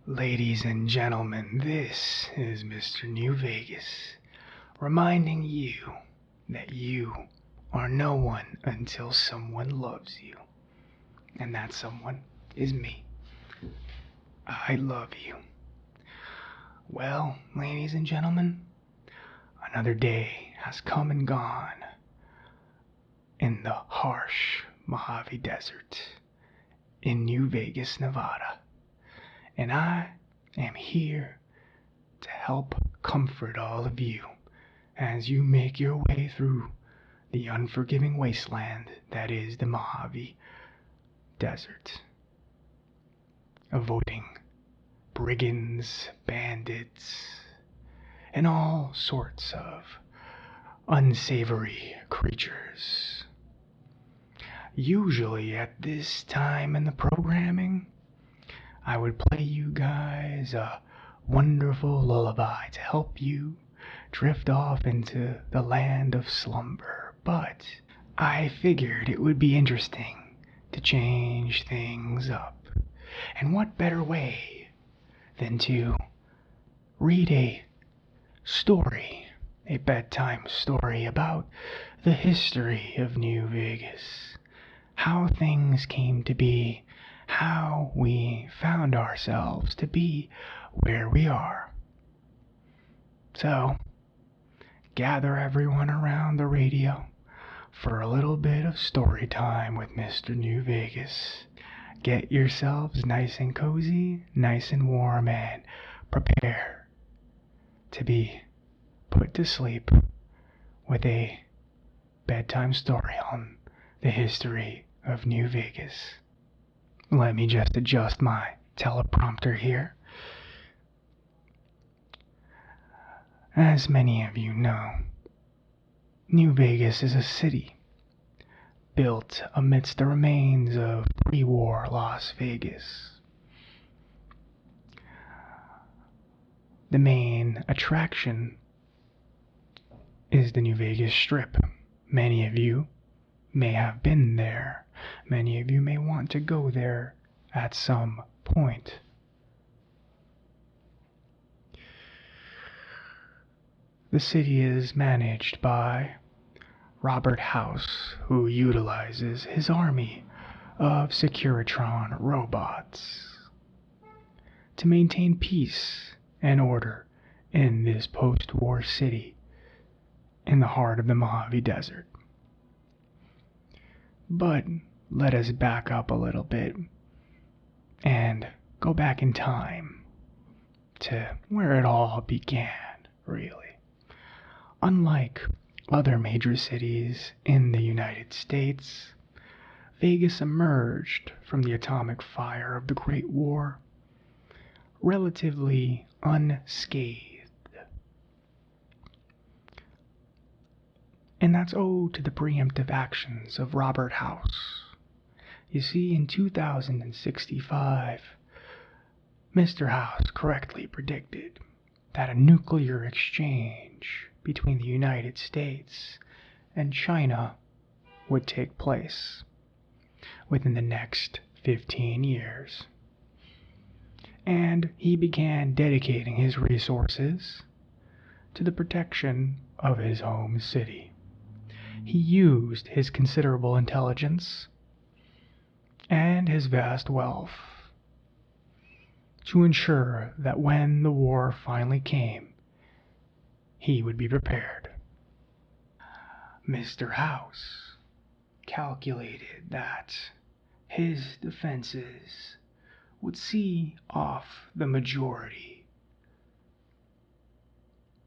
Ladies and gentlemen, this is Mr. New Vegas, reminding you that you are no one until someone loves you. And that someone is me. I love you. Well, ladies and gentlemen, another day has come and gone in the harsh Mojave Desert in New Vegas, Nevada. And I am here to help comfort all of you as you make your way through the unforgiving wasteland that is the Mojave Desert, avoiding brigands, bandits, and all sorts of unsavory creatures. Usually at this time in the programming, I would play you guys a wonderful lullaby to help you drift off into the land of slumber, but I figured it would be interesting to change things up. And what better way than to read a story, a bedtime story about the history of New Vegas, how things came to be, how we found ourselves to be where we are. So, gather everyone around the radio for a little bit of story time with Mr. New Vegas. Get yourselves nice and cozy, nice and warm, and prepare to be put to sleep with a bedtime story on the history of New Vegas. Let me just adjust my teleprompter here. As many of you know, New Vegas is a city built amidst the remains of pre-war Las Vegas. The main attraction is the New Vegas Strip. Many of you may have been there. Many of you may want to go there at some point. The city is managed by Robert House, who utilizes his army of Securitron robots to maintain peace and order in this post-war city in the heart of the Mojave Desert. But let us back up a little bit and go back in time to where it all began, really. Unlike other major cities in the United States, Vegas emerged from the atomic fire of the Great War relatively unscathed. And that's owed to the preemptive actions of Robert House. You see, in 2065, Mr. House correctly predicted that a nuclear exchange between the United States and China would take place within the next 15 years. And he began dedicating his resources to the protection of his home city. He used his considerable intelligence and his vast wealth to ensure that when the war finally came, he would be prepared. Mr. House calculated that his defenses would see off the majority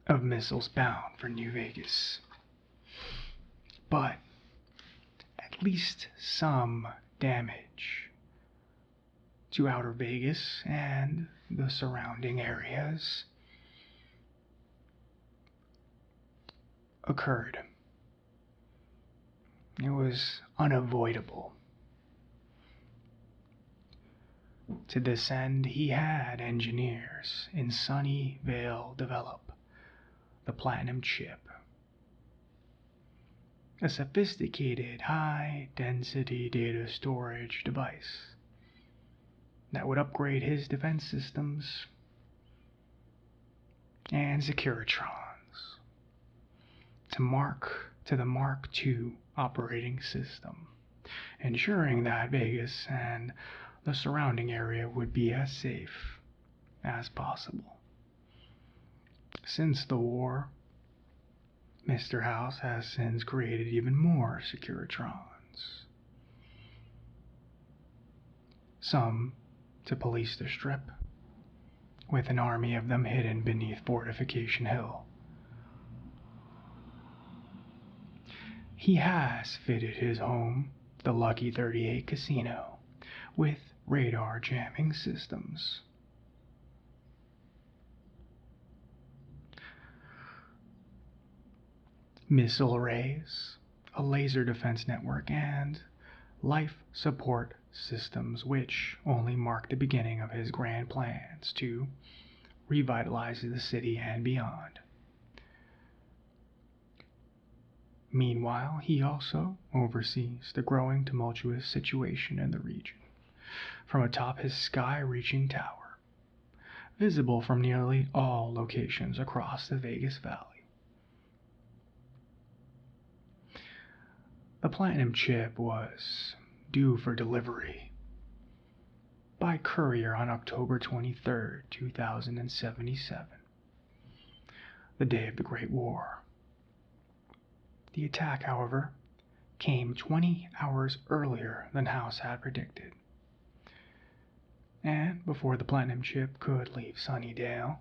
of missiles bound for New Vegas. But at least some damage to outer Vegas and the surrounding areas occurred. It was unavoidable. To this end, he had engineers in Sunnyvale develop the Platinum Chip, a sophisticated high-density data storage device that would upgrade his defense systems and Securitrons to the Mark II operating system, ensuring that Vegas and the surrounding area would be as safe as possible. Since the war, Mr. House has since created even more Securitrons. Some to police the Strip, with an army of them hidden beneath Fortification Hill. He has fitted his home, the Lucky 38 Casino, with radar jamming systems. Missile arrays, a laser defense network, and life support systems, which only mark the beginning of his grand plans to revitalize the city and beyond. Meanwhile, he also oversees the growing tumultuous situation in the region from atop his sky-reaching tower, visible from nearly all locations across the Vegas Valley. The Platinum chip was due for delivery by courier on October 23, 2077, the day of the Great War. The attack, however, came 20 hours earlier than House had predicted, and before the Platinum chip could leave Sunnydale,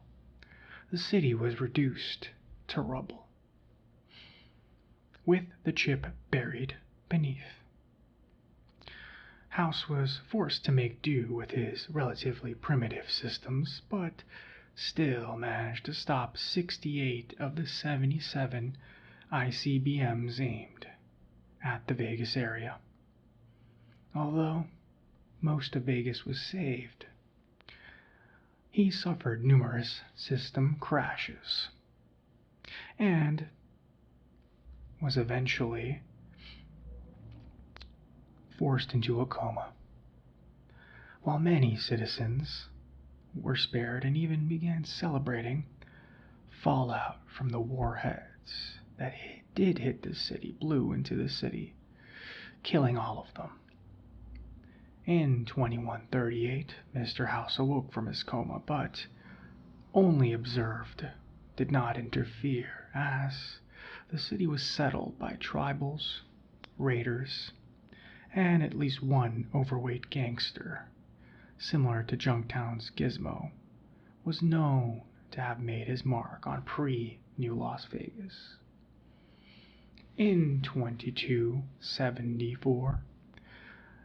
the city was reduced to rubble, with the chip buried beneath. House was forced to make do with his relatively primitive systems, but still managed to stop 68 of the 77 ICBMs aimed at the Vegas area. Although most of Vegas was saved, he suffered numerous system crashes and was eventually forced into a coma, while many citizens were spared and even began celebrating fallout from the warheads that did hit the city, blew into the city, killing all of them. In 2138, Mr. House awoke from his coma, but only observed, did not interfere, as the city was settled by tribals, raiders, and at least one overweight gangster, similar to Junktown's Gizmo, was known to have made his mark on pre-New Las Vegas. In 2274,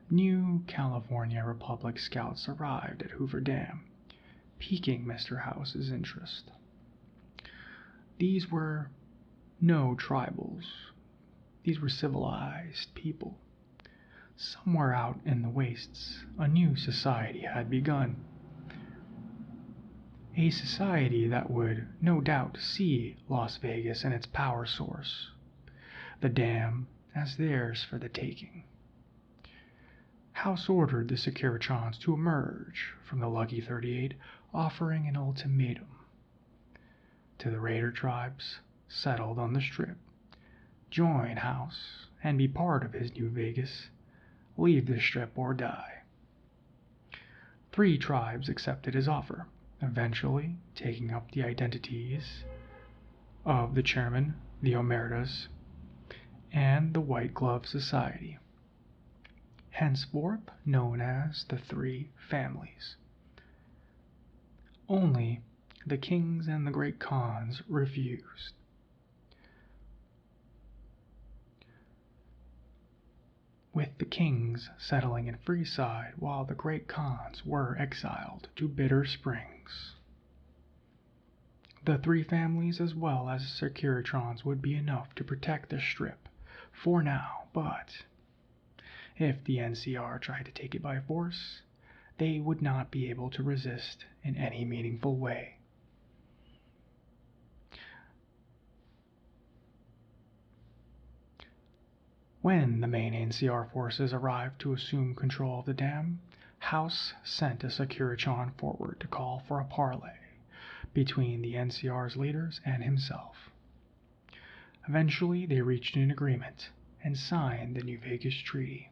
new California Republic scouts arrived at Hoover Dam, piquing Mr. House's interest. These were no tribals. These were civilized people. Somewhere out in the wastes, a new society had begun. A society that would no doubt see Las Vegas and its power source, the dam, as theirs for the taking. House ordered the Securitrons to emerge from the Lucky 38, offering an ultimatum to the raider tribes settled on the Strip. Join House and be part of his new Vegas. Leave the Strip or die. 3 tribes accepted his offer, eventually taking up the identities of the chairman, the Omertas, and the White Glove Society, henceforth known as the 3 families. Only the kings and the great khans refused. With the kings settling in Freeside while the great khans were exiled to Bitter Springs. The 3 families as well as Securitrons would be enough to protect the Strip for now, but if the NCR tried to take it by force, they would not be able to resist in any meaningful way. When the main NCR forces arrived to assume control of the dam, House sent a Securitron forward to call for a parley between the NCR's leaders and himself. Eventually, they reached an agreement and signed the New Vegas Treaty,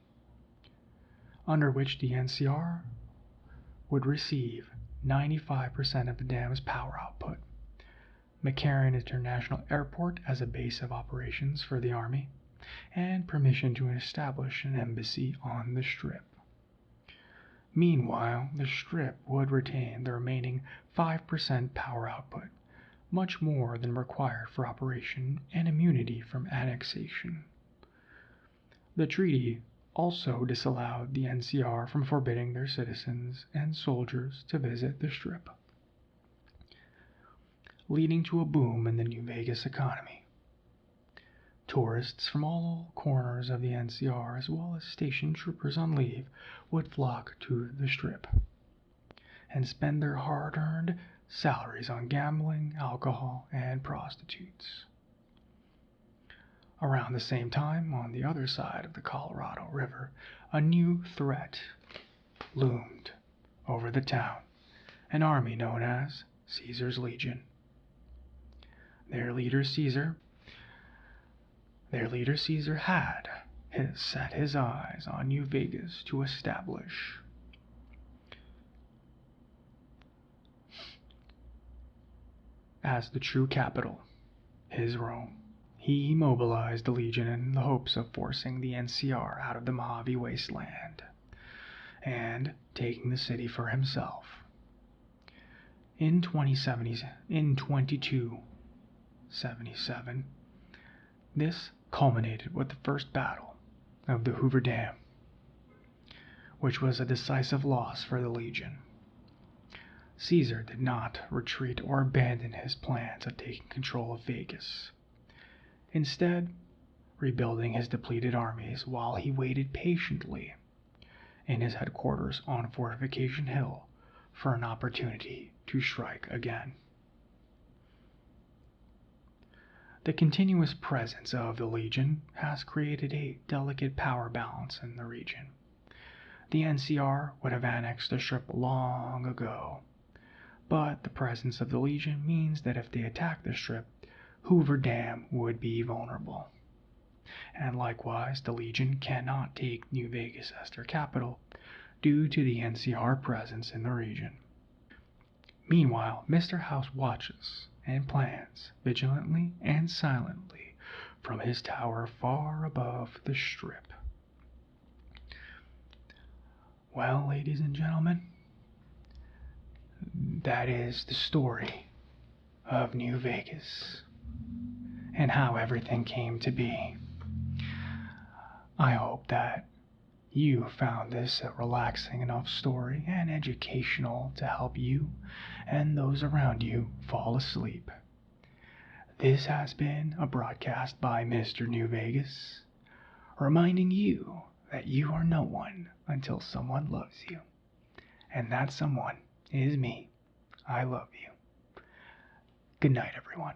under which the NCR would receive 95% of the dam's power output, McCarran International Airport as a base of operations for the Army, and permission to establish an embassy on the Strip. Meanwhile, the Strip would retain the remaining 5% power output, much more than required for operation and immunity from annexation. The treaty also disallowed the NCR from forbidding their citizens and soldiers to visit the Strip, leading to a boom in the New Vegas economy. Tourists from all corners of the NCR, as well as station troopers on leave, would flock to the Strip and spend their hard-earned salaries on gambling, alcohol, and prostitutes. Around the same time, on the other side of the Colorado River, a new threat loomed over the town, an army known as Caesar's Legion. Their leader Caesar had set his eyes on New Vegas to establish as the true capital, his Rome. He mobilized the Legion in the hopes of forcing the NCR out of the Mojave wasteland and taking the city for himself. In 2277, this culminated with the First Battle of the Hoover Dam, which was a decisive loss for the Legion. Caesar did not retreat or abandon his plans of taking control of Vegas, instead rebuilding his depleted armies while he waited patiently in his headquarters on Fortification Hill for an opportunity to strike again. The continuous presence of the Legion has created a delicate power balance in the region. The NCR would have annexed the Strip long ago, but the presence of the Legion means that if they attack the Strip, Hoover Dam would be vulnerable. And likewise, the Legion cannot take New Vegas as their capital due to the NCR presence in the region. Meanwhile, Mr. House watches and plans vigilantly and silently from his tower far above the Strip. Well, ladies and gentlemen, that is the story of New Vegas and how everything came to be. I hope that you found this a relaxing enough story and educational to help you and those around you fall asleep. This has been a broadcast by Mr. New Vegas, reminding you that you are no one until someone loves you. And that someone is me. I love you. Good night, everyone.